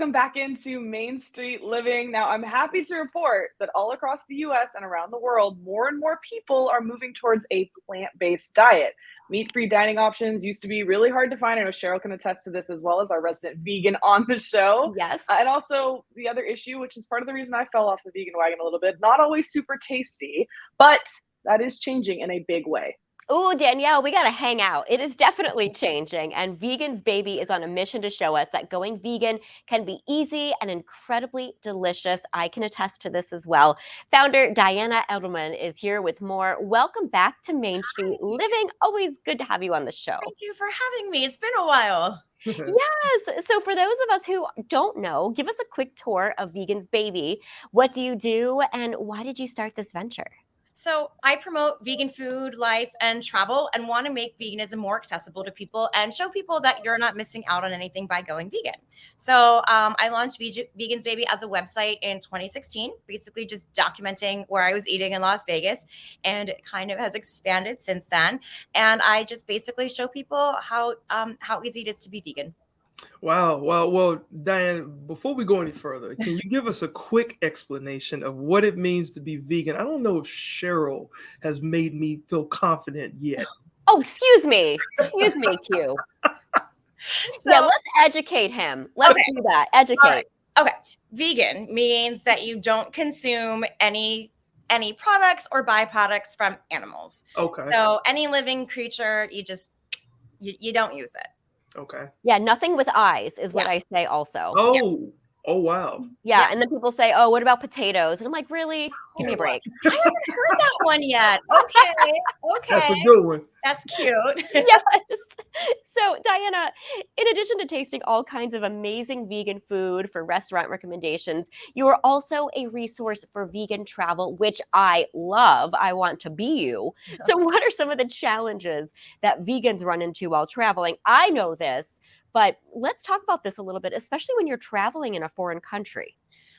welcome back into Main Street Living. Now, I'm happy to report that all across the US and around the world, more and more people are moving towards a plant-based diet. Meat-free dining options used to be really hard to find. I know Cheryl can attest to this as well as our resident vegan on the show. Yes. And also the other issue, which is part of the reason I fell off the vegan wagon a little bit, not always super tasty, but that is changing in a big way. Ooh, Danielle, we got to hang out. It is definitely changing, and Vegan's Baby is on a mission to show us that going vegan can be easy and incredibly delicious. I can attest to this as well. Founder Diana Edelman is here with more. Welcome back to Main Street Living. Always good to have you on the show. Thank you for having me. It's been a while. Yes. So for those of us who don't know, give us a quick tour of Vegan's Baby. What do you do, and why did you start this venture? So I promote vegan food, life, and travel, and want to make veganism more accessible to people and show people that you're not missing out on anything by going vegan. So I launched Vegan's Baby as a website in 2016, basically just documenting where I was eating in Las Vegas, and it kind of has expanded since then. And I just basically show people how easy it is to be vegan. Wow. Well, Diane, before we go any further, can you give us a quick explanation of what it means to be vegan? I don't know if Cheryl has made me feel confident yet. Oh, excuse me, Q. Yeah, let's educate him. Let's do that. Educate. Right. Okay. Vegan means that you don't consume any products or byproducts from animals. Okay. So any living creature, you don't use it. Okay. Yeah, nothing with eyes is what I say also. Oh, wow. Yeah, and then people say, oh, what about potatoes? And I'm like, really? Give me a break. I haven't heard that one yet. Okay. That's a good one. That's cute. Yes. So, Diana, in addition to tasting all kinds of amazing vegan food for restaurant recommendations, you are also a resource for vegan travel, which I love. I want to be you. So what are some of the challenges that vegans run into while traveling? I know this, but let's talk about this a little bit, especially when you're traveling in a foreign country.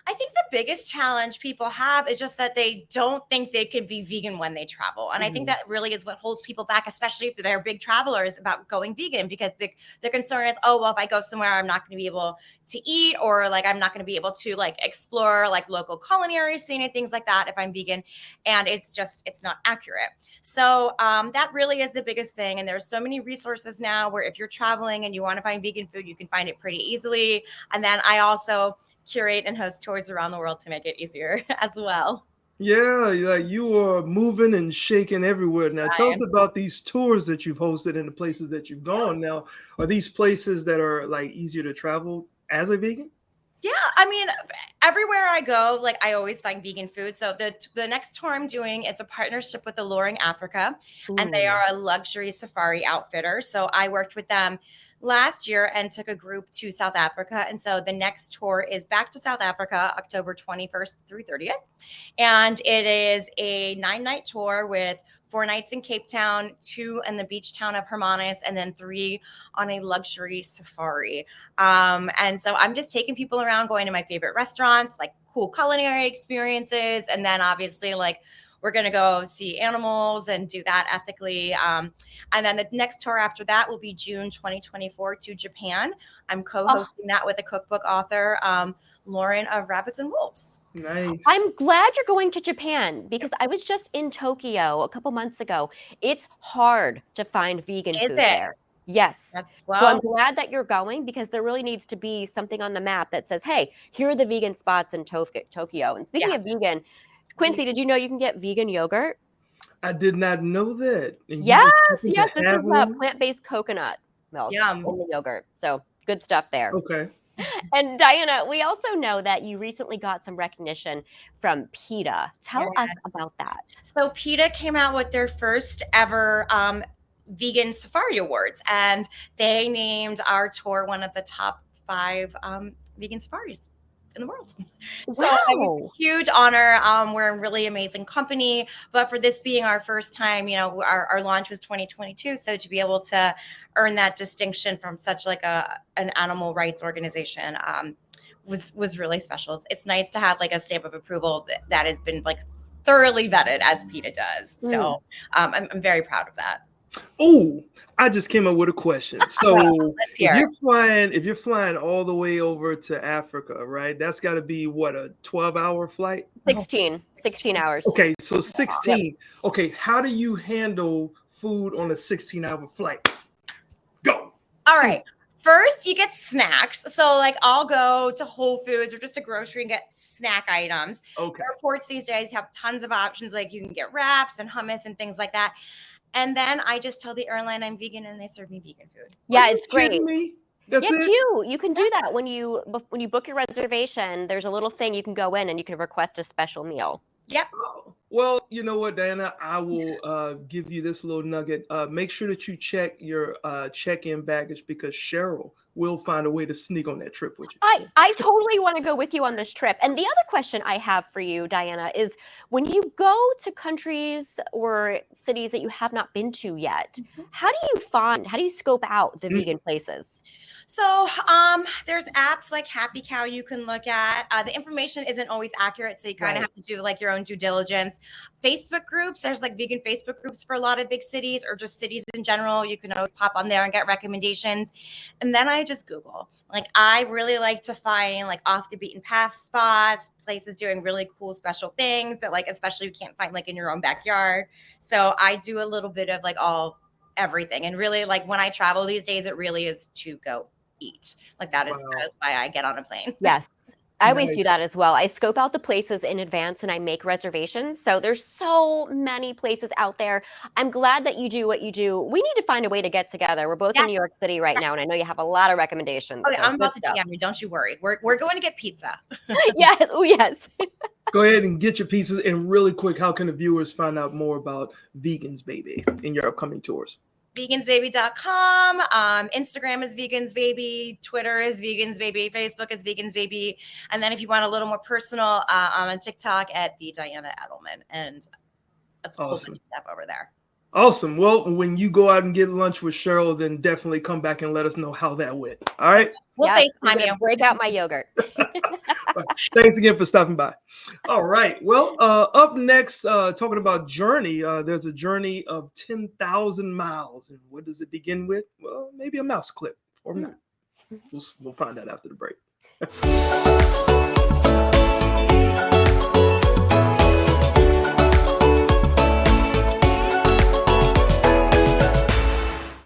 I think the biggest challenge people have is just that they don't think they can be vegan when they travel. And I think that really is what holds people back, especially if they're big travelers, about going vegan, because the concern is, oh, well, if I go somewhere, I'm not going to be able to eat, or like, I'm not going to be able to like explore like local culinary scene and things like that if I'm vegan. And it's not accurate. So that really is the biggest thing. And there's so many resources now where if you're traveling and you want to find vegan food, you can find it pretty easily. And then I also curate and host tours around the world to make it easier as well. Yeah, like you are moving and shaking everywhere. Now, tell us about these tours that you've hosted and the places that you've gone. Now, are these places that are like easier to travel as a vegan? Yeah, I mean, everywhere I go, like I always find vegan food. So the next tour I'm doing is a partnership with Alluring Africa, and they are a luxury safari outfitter. So I worked with them last year and took a group to South Africa. And so the next tour is back to South Africa, October 21st through 30th. And it is a 9-night tour with 4 nights in Cape Town, 2 in the beach town of Hermanus, and then 3 on a luxury safari. And so I'm just taking people around, going to my favorite restaurants, like cool culinary experiences. And then obviously like we're going to go see animals and do that ethically. And then the next tour after that will be June 2024 to Japan. I'm co-hosting that with a cookbook author, Lauren of Rabbits and Wolves. Nice. I'm glad you're going to Japan, because I was just in Tokyo a couple months ago. It's hard to find vegan food there. Yes. So I'm glad that you're going, because there really needs to be something on the map that says, hey, here are the vegan spots in Tokyo. And speaking of vegan, Quincy, did you know you can get vegan yogurt? I did not know that. Yes. This is plant-based coconut milk in the yogurt. So good stuff there. Okay. And Diana, we also know that you recently got some recognition from PETA. Tell us about that. So PETA came out with their first ever Vegan Safari Awards, and they named our tour one of the top 5 vegan safaris in the world. So it was a huge honor. We're a really amazing company, but for this being our first time, our launch was 2022. So to be able to earn that distinction from such like an animal rights organization was really special. It's nice to have like a stamp of approval that has been like thoroughly vetted as PETA does. So I'm very proud of that. Oh, I just came up with a question. So Let's hear it. if you're flying all the way over to Africa, right? That's got to be what, a 12-hour flight? 16 hours. Okay, so Yep. 16. Okay, how do you handle food on a 16-hour flight? Go. All right. First, you get snacks. So, like, I'll go to Whole Foods or just a grocery and get snack items. Okay. Airports these days have tons of options. Like, you can get wraps and hummus and things like that. And then I just tell the airline I'm vegan and they serve me vegan food. Yeah, Are you it's great. kidding me? That's Yeah, it? you can do that when you book your reservation. There's a little thing you can go in and you can request a special meal. Yep. Oh, well, you know what, Diana? I will give you this little nugget. Make sure that you check your check-in baggage because Cheryl will find a way to sneak on that trip with you. I totally want to go with you on this trip. And the other question I have for you, Diana, is when you go to countries or cities that you have not been to yet, how do you scope out the vegan places? So there's apps like Happy Cow you can look at. The information isn't always accurate, so you kind of have to do like your own due diligence. Facebook groups, there's like vegan Facebook groups for a lot of big cities or just cities in general. You can always pop on there and get recommendations. And then I just Google. Like I really like to find like off the beaten path spots, places doing really cool special things that like especially you can't find like in your own backyard. So I do a little bit of like everything. And really like when I travel these days, it really is to go eat. Like that is why I get on a plane. Yes. I always do that as well. I scope out the places in advance and I make reservations. So there's so many places out there. I'm glad that you do what you do. We need to find a way to get together. We're both in New York City right now, and I know you have a lot of recommendations. Okay, so I'm about to DM you. Don't you worry. We're going to get pizza. Yes. Oh, yes. Go ahead and get your pieces. And really quick, how can the viewers find out more about Vegans Baby in your upcoming tours? vegansbaby.com. Instagram is Vegans Baby. Twitter is Vegans Baby. Facebook is Vegans Baby. And then if you want a little more personal, I'm on TikTok at the Diana Edelman. And that's a whole bunch of stuff over there. Awesome. Well, when you go out and get lunch with Cheryl, then definitely come back and let us know how that went. All right. We'll FaceTime you. Break out my yogurt. Thanks again for stopping by. All right. Well, up next, talking about journey, there's a journey of 10,000 miles. And what does it begin with? Well, maybe a mouse clip or not. We'll find out after the break.